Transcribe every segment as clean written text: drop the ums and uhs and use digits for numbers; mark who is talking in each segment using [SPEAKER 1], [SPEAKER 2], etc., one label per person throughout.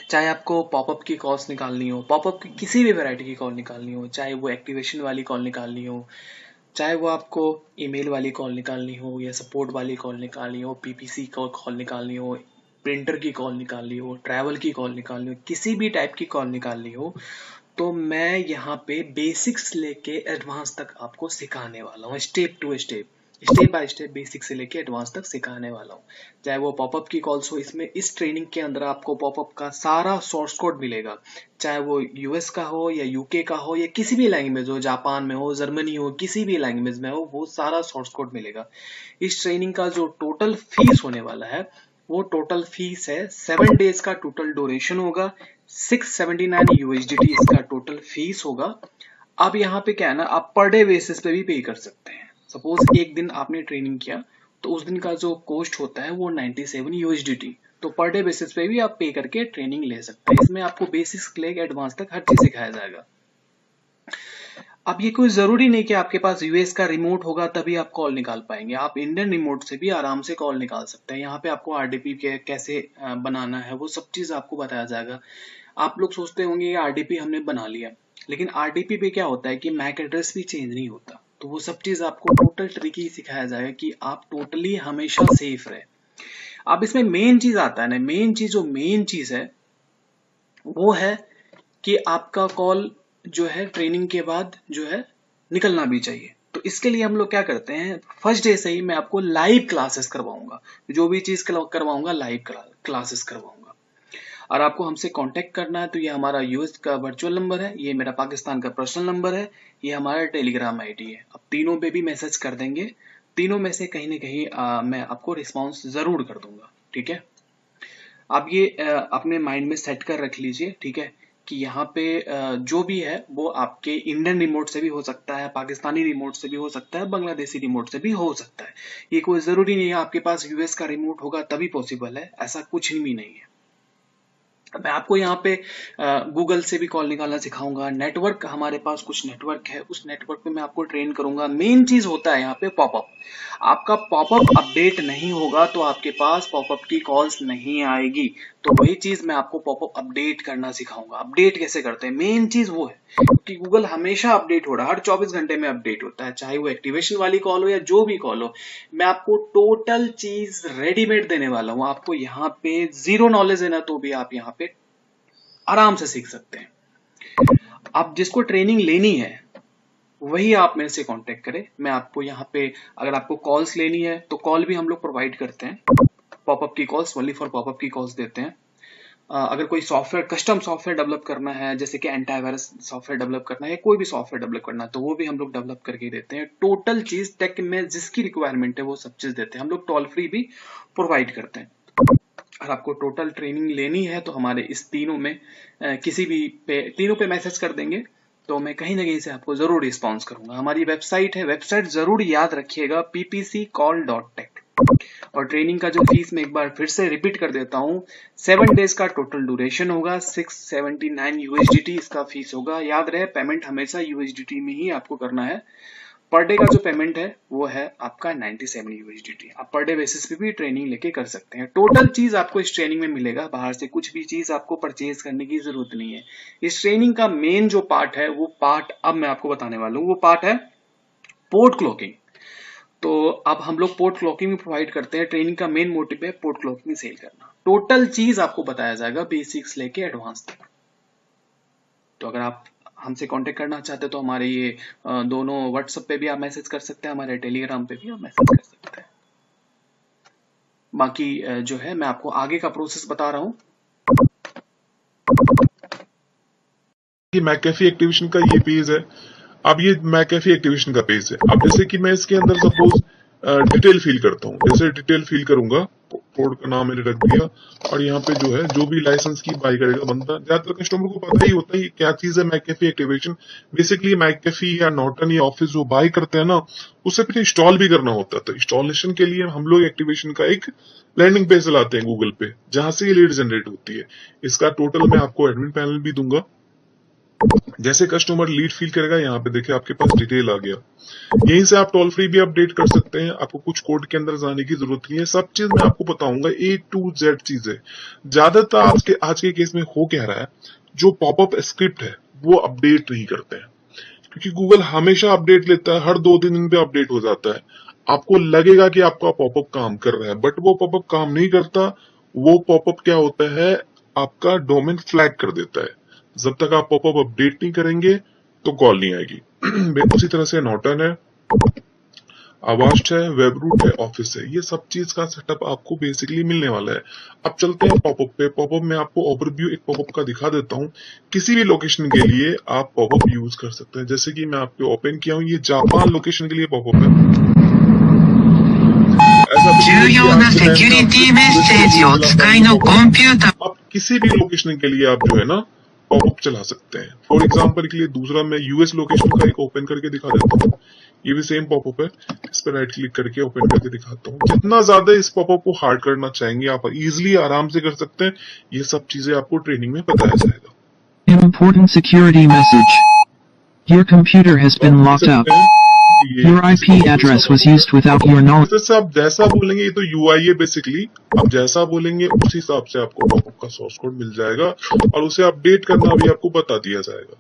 [SPEAKER 1] चाहे आपको पॉपअप की कॉल्स निकालनी हो, पॉपअप की किसी भी वैरायटी की कॉल निकालनी हो, चाहे वो एक्टिवेशन वाली कॉल निकालनी हो, चाहे वो आपको ईमेल वाली कॉल निकालनी हो या सपोर्ट वाली कॉल निकालनी हो, पीपीसी कॉल निकालनी हो, प्रिंटर की कॉल निकालनी हो, ट्रैवल की कॉल निकालनी हो, किसी भी टाइप की कॉल निकालनी हो, तो मैं यहाँ पे बेसिक्स लेके एडवांस तक आपको सिखाने वाला हूँ, step to step, step by step, basic से लेके एडवांस तक सिखाने वाला हूँ। चाहे वो पॉपअप की कॉल्स हो, इसमें इस ट्रेनिंग के अंदर आपको पॉपअप का सारा सोर्स कोड मिलेगा, चाहे वो यूएस का हो या यूके का हो या किसी भी लैंग्वेज हो, जापान में हो, जर्मनी हो, किसी भी लैंग्वेज में हो, वो सारा सोर्स कोड मिलेगा। इस ट्रेनिंग का जो टोटल फीस होने वाला है, वो टोटल फीस है 7 डेज का टोटल ड्यूरेशन होगा, 679 यूएसडीटी इसका टोटल फीस होगा। अब यहाँ पे क्या है ना, आप पर डे बेसिस पे भी पे कर सकते हैं। सपोज एक दिन आपने ट्रेनिंग किया तो उस दिन का जो कॉस्ट होता है वो 97 यूएसडीटी, तो पर डे बेसिस पे भी आप पे करके ट्रेनिंग ले सकते हैं। इसमें आपको बेसिक्स से लेकर एडवांस तक हर चीज सिखाया जाएगा। अब ये कोई जरूरी नहीं कि आपके पास यूएस का रिमोट होगा तभी आप कॉल निकाल पाएंगे, आप इंडियन रिमोट से भी आराम से कॉल निकाल सकते हैं। यहाँ पे आपको आरडीपी कैसे बनाना है वो सब चीज आपको बताया जाएगा। आप लोग सोचते होंगे आरडीपी हमने बना लिया, लेकिन आरडीपी पे क्या होता है कि मैक एड्रेस भी चेंज नहीं होता, तो वो सब चीज आपको टोटल ट्रिक ही सिखाया जाएगा कि आप टोटली हमेशा सेफ रहे। अब इसमें मेन चीज आता है ना, मेन चीज है वो है कि आपका कॉल जो है ट्रेनिंग के बाद जो है निकलना भी चाहिए। तो इसके लिए हम लोग क्या करते हैं, फर्स्ट डे से ही मैं आपको लाइव क्लासेस करवाऊंगा, जो भी चीज करवाऊंगा लाइव क्लासेस करवाऊंगा। और आपको हमसे कांटेक्ट करना है तो ये हमारा यूएस का वर्चुअल नंबर है, ये मेरा पाकिस्तान का पर्सनल नंबर है, ये हमारा टेलीग्राम आईडी है। अब तीनों पे भी मैसेज कर देंगे, तीनों में से कहीं ना कहीं मैं आपको रिस्पॉन्स जरूर कर दूंगा। ठीक है, आप ये अपने माइंड में सेट कर रख लीजिए, ठीक है, कि यहाँ पे जो भी है वो आपके इंडियन रिमोट से भी हो सकता है, पाकिस्तानी रिमोट से भी हो सकता है, बांग्लादेशी रिमोट से भी हो सकता है। ये कोई जरूरी नहीं है आपके पास यूएस का रिमोट होगा तभी पॉसिबल है, ऐसा कुछ भी नहीं है। मैं आपको यहाँ पे गूगल से भी कॉल निकालना सिखाऊंगा। नेटवर्क, हमारे पास कुछ नेटवर्क है, उस नेटवर्क पे मैं आपको ट्रेन करूंगा। मेन चीज होता है यहाँ पे पॉपअप, आपका पॉपअप अपडेट नहीं होगा तो आपके पास पॉपअप की कॉल्स नहीं आएगी। तो वही चीज मैं आपको पॉपअप अपडेट करना सिखाऊंगा। अपडेट कैसे करते हैं, मेन चीज वो है कि गूगल हमेशा अपडेट हो रहा है, हर 24 घंटे में अपडेट होता है, चाहे वो एक्टिवेशन वाली कॉल हो या जो भी कॉल हो। मैं आपको टोटल चीज रेडीमेड देने वाला हूं, आपको यहाँ पे जीरो नॉलेज है ना तो भी आप यहाँ पे आराम से सीख सकते हैं। आप जिसको ट्रेनिंग लेनी है वही आप मेरे से कांटेक्ट करें। मैं आपको यहाँ पे, अगर आपको कॉल्स लेनी है तो कॉल भी हम लोग प्रोवाइड करते हैं, पॉपअप की कॉल्स, ओनली फॉर पॉपअप की कॉल्स देते हैं। अगर कोई सॉफ्टवेयर, कस्टम सॉफ्टवेयर डेवलप करना है, जैसे कि एंटीवायरस सॉफ्टवेयर डेवलप करना है, कोई भी सॉफ्टवेयर डेवलप करना है, तो वो भी हम लोग डेवलप करके देते हैं। टोटल चीज टेक में जिसकी रिक्वायरमेंट है वो सब चीज देते हैं। हम लोग टोल फ्री भी प्रोवाइड करते हैं। अगर आपको टोटल ट्रेनिंग लेनी है तो हमारे इस तीनों में किसी भी पे, तीनों पे मैसेज कर देंगे तो मैं कहीं ना कहीं से आपको जरूर रिस्पॉन्स करूंगा। हमारी वेबसाइट है, वेबसाइट जरूर याद रखिएगा, ppccall.tech। और ट्रेनिंग का जो फीस मैं एक बार फिर से रिपीट कर देता हूँ, 7 डेज का टोटल ड्यूरेशन होगा, 679 यूएसडीटी इसका फीस होगा। याद रहे, पेमेंट हमेशा यूएसडीटी में ही आपको करना है। पर डे का जो पेमेंट है वो है आपका 97 यूएसडीटी। आप पर डे बेसिस पे भी ट्रेनिंग लेके कर सकते हैं। टोटल चीज आपको इस ट्रेनिंग में मिलेगा, बाहर से कुछ भी चीज आपको परचेज करने की जरूरत नहीं है। इस ट्रेनिंग का मेन जो पार्ट है वो पार्ट अब मैं आपको बताने वाला हूँ, वो पार्ट है पोर्ट क्लॉकिंग। तो अब हम लोग पोर्ट क्लॉकिंग भी प्रोवाइड करते हैं। ट्रेनिंग का मेन मोटिव है पोर्ट क्लॉकिंग सेल करना। टोटल चीज आपको बताया जाएगा, बेसिक्स लेके एडवांस तक। तो अगर आप हमसे कांटेक्ट करना चाहते हैं तो हमारे ये दोनों व्हाट्सएप पे भी आप मैसेज कर सकते हैं, हमारे टेलीग्राम पे भी आप मैसेज कर सकते हैं। बाकी जो है मैं आपको आगे का प्रोसेस बता रहा हूँ
[SPEAKER 2] कि मैकेफी एक्टिवेशन का ये पेज है। अब ये मैकेफी एक्टिवेशन का पेज है। अब जैसे कि मैं इसके अंदर सपोज डिटेल फिल करता हूँ, जैसे डिटेल फिल करूंगा, कोड का नाम मैंने रख दिया, और यहाँ पे जो है जो भी लाइसेंस की बाई करेगा बंदा, ज्यादातर कस्टमर को पता ही होता है क्या चीज है मैकेफी एक्टिवेशन। बेसिकली मैकेफी या नॉर्टन या ऑफिस जो बाई करते हैं ना, उससे फिर इंस्टॉल भी करना होता है। तो इंस्टॉलेशन के लिए हम लोग एक्टिवेशन का एक लैंडिंग पेज चलाते हैं गूगल पे, जहां से ये लीड जनरेट होती है। इसका टोटल मैं आपको एडमिन पैनल भी दूंगा, जैसे कस्टमर लीड फील करेगा, यहाँ पे देखिए आपके पास डिटेल आ गया। यहीं से आप टोल फ्री भी अपडेट कर सकते हैं, आपको कुछ कोड के अंदर जाने की जरूरत नहीं है। सब चीज मैं आपको बताऊंगा, A to Z चीजें। ज्यादातर आज के केस में हो क्या रहा है, जो पॉपअप स्क्रिप्ट है वो अपडेट नहीं करते हैं, क्योंकि गूगल हमेशा अपडेट लेता है, हर 2-3 दिन पे अपडेट हो जाता है। आपको लगेगा कि आपका पॉपअप काम कर रहा है, बट वो पॉपअप काम नहीं करता। वो पॉपअप क्या होता है, आपका डोमेन फ्लैग कर देता है। जब तक आप पॉपअप अपडेट नहीं करेंगे तो कॉल नहीं आएगी। उसी तरह से नॉर्टन है, अवास्ट है, वेबरूट है, ऑफिस है, ये सब चीज का सेटअप आपको बेसिकली मिलने वाला है। अब चलते हैं पॉपअप पे। पॉपअप में आपको ओवरव्यू एक पॉपअप का दिखा देता हूँ। किसी भी लोकेशन के लिए आप पॉपअप यूज कर सकते हैं। जैसे कि मैं आपको ओपन किया हूँ, ये जापान लोकेशन के लिए पॉपअप है।
[SPEAKER 3] 重要なセキュリティメッセージを使いのコンピューター
[SPEAKER 2] आप किसी भी लोकेशन के लिए आप जो है ना पॉपअप चला सकते हैं। फॉर एग्जांपल के लिए दूसरा मैं यूएस लोकेशन का एक ओपन करके दिखा देता हूँ। ये भी सेम पॉपअप है, इस पर राइट क्लिक करके ओपन करके दिखाता हूँ। जितना ज्यादा इस पॉपअप को हार्ड करना चाहेंगे आप इजीली आराम से कर सकते हैं। ये सब चीजें आपको ट्रेनिंग में बताया जाएगा।
[SPEAKER 3] Important security message. Your computer has been locked up. Your IP address was used without your knowledge.
[SPEAKER 2] जैसे आप जैसा बोलेंगे, ये तो यूआई है बेसिकली। आप जैसा बोलेंगे उस हिसाब से आपको पॉपअप का सोर्स कोड मिल जाएगा और उसे अपडेट करना भी आपको बता दिया जाएगा।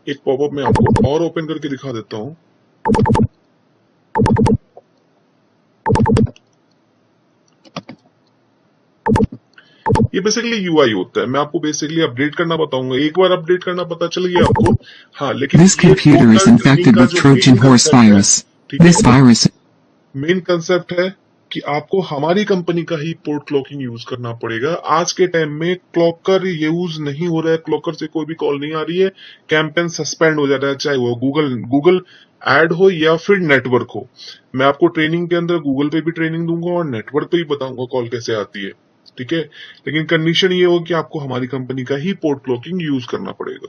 [SPEAKER 2] एक पॉपअप मैं आपको और ओपन करके दिखा देता हूँ। ये बेसिकली यूआई होता है। मैं आपको बेसिकली अपडेट करना बताऊंगा। एक बार अपडेट करना पता चल गया आपको, हाँ, लेकिन
[SPEAKER 4] This computer is infected with Trojan horse virus. This virus
[SPEAKER 2] main concept है कि आपको हमारी कंपनी का ही पोर्ट क्लॉकिंग यूज करना पड़ेगा। आज के टाइम में क्लॉकर यूज नहीं हो रहा है, क्लॉकर से कोई भी कॉल नहीं आ रही है, कैंपेन सस्पेंड हो जा रहा है, चाहे वो गूगल एड हो या फिर नेटवर्क हो। मैं आपको ट्रेनिंग के अंदर गूगल पे भी ट्रेनिंग दूंगा और नेटवर्क पे भी बताऊंगा कॉल कैसे आती है, ठीक है। लेकिन कंडीशन ये हो कि आपको हमारी कंपनी का ही पोर्ट क्लॉकिंग यूज करना पड़ेगा।